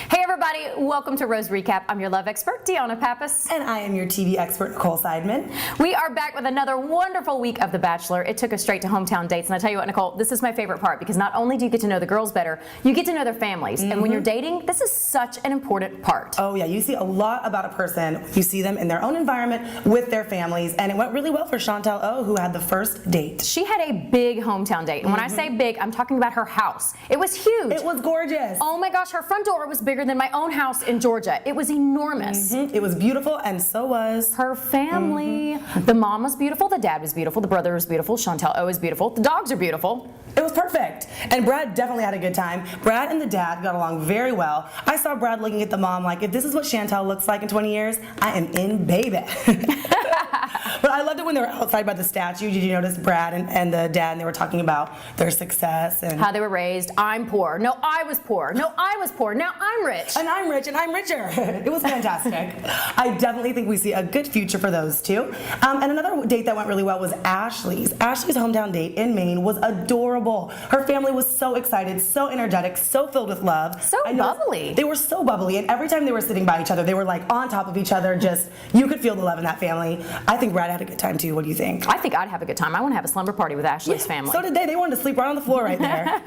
Hey everybody, welcome to Rose Recap. I'm your love expert, Deanna Pappas. And I am your TV expert, Nicole Seidman. We are back with another wonderful week of The Bachelor. It took us straight to hometown dates, and I tell you what, Nicole, this is my favorite part because not only do you get to know the girls better, you get to know their families. And when you're dating, this is such an important part. Oh yeah, you see a lot about a person. You see them in their own environment with their families, and it went really well for Chantel O, who had the first date. She had a big hometown date, and when I say big, I'm talking about her house. It was huge. It was gorgeous. Oh my gosh, her front door was bigger than my own house in Georgia. It was enormous. It was beautiful, and so was her family. The mom was beautiful, the dad was beautiful, the brother was beautiful, Chantel O is beautiful, the dogs are beautiful. It was perfect. And Brad definitely had a good time. Brad and the dad got along very well. I saw Brad looking at the mom like, if this is what Chantel looks like in 20 years, I am in, baby. But I loved it when they were outside by the statue. Did you notice Brad and the dad, and they were talking about their success and how they were raised? I'm poor. No, I was poor. No, I was poor. Now I'm rich. And I'm rich, and I'm richer. It was fantastic. I definitely think we see a good future for those two. And another date that went really well was Ashley's. Ashley's hometown date in Maine was adorable. Her family was so excited, so energetic, so filled with love. So bubbly. They were so bubbly, and every time they were sitting by each other, they were like on top of each other. Just, you could feel the love in that family. I think Brad had a good time too. What do you think? I think I'd have a good time. I want to have a slumber party with Ashley's family. So did they. They wanted to sleep right on the floor right there.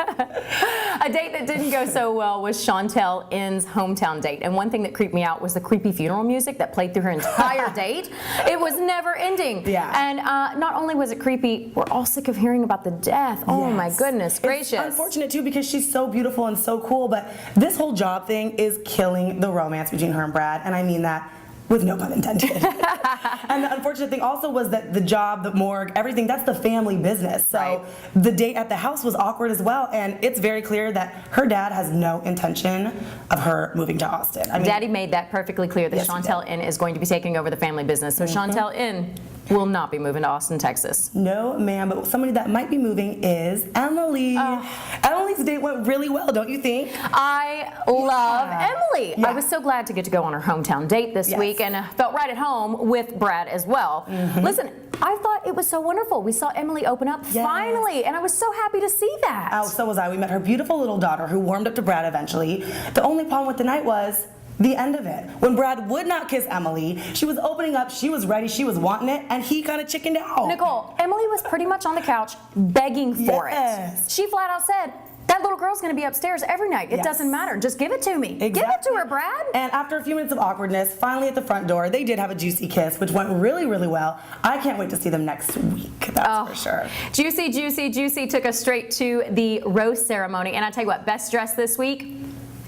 A date that didn't go so well was Chantel N's hometown date. And one thing that creeped me out was the creepy funeral music that played through her entire date. It was never ending. Yeah. And not only was it creepy, we're all sick of hearing about the death. Oh my goodness gracious. It's unfortunate too because she's so beautiful and so cool, but this whole job thing is killing the romance between her and Brad, and I mean that with no pun intended. And the unfortunate thing also was that the job, the morgue, everything, that's the family business. So the date at the house was awkward as well, and it's very clear that her dad has no intention of her moving to Austin. I mean, Daddy made that perfectly clear that Yes, Chantel N is going to be taking over the family business. So Chantel N will not be moving to Austin, Texas. No, ma'am, but somebody that might be moving is Emily. Emily's date went really well, don't you think? I love Emily. Yeah. I was so glad to get to go on her hometown date this week and felt right at home with Brad as well. Listen, I thought it was so wonderful. We saw Emily open up finally, and I was so happy to see that. Oh, so was I. We met her beautiful little daughter who warmed up to Brad eventually. The only problem with the night was the end of it. When Brad would not kiss Emily, she was opening up, she was ready, she was wanting it, and he kind of chickened out. Nicole, Emily was pretty much on the couch begging for it. She flat out said, that little girl's gonna be upstairs every night. It doesn't matter. Just give it to me. Exactly. Give it to her, Brad. And after a few minutes of awkwardness, finally at the front door, they did have a juicy kiss, which went really, really well. I can't wait to see them next week, that's for sure. Juicy, Juicy, Juicy took us straight to the rose ceremony. And I tell you what, best dressed this week,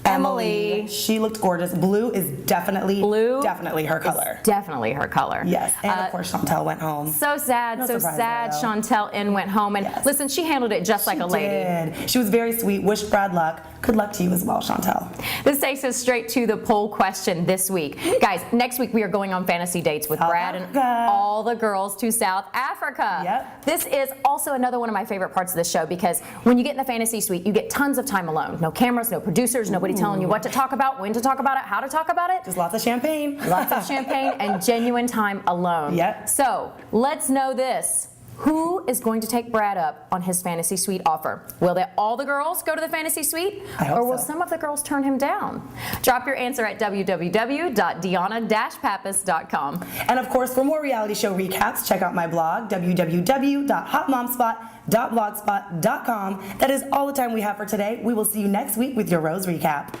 Emily. She looked gorgeous. Blue is definitely her color. Definitely her color. Yes, and of course Chantel went home. So sad, No so surprise sad. there, though. Chantel N went home, and listen, she handled it just like a lady. She was very sweet. Wished Brad luck. Good luck to you as well, Chantel. This takes us straight to the poll question this week. Guys, next week we are going on fantasy dates with Brad and all the girls to South Africa. Yep. This is also another one of my favorite parts of the show because when you get in the fantasy suite, you get tons of time alone. No cameras, no producers, nobody telling you what to talk about, when to talk about it, how to talk about it. Just lots of champagne. Lots of champagne and genuine time alone. Yep. So let's know this. Who is going to take Brad up on his fantasy suite offer? Will all the girls go to the fantasy suite? I hope or will so. some of the girls turn him down? Drop your answer at www.deanna-pappas.com. And of course, for more reality show recaps, check out my blog, www.hotmomspot.blogspot.com. That is all the time we have for today. We will see you next week with your Rose Recap.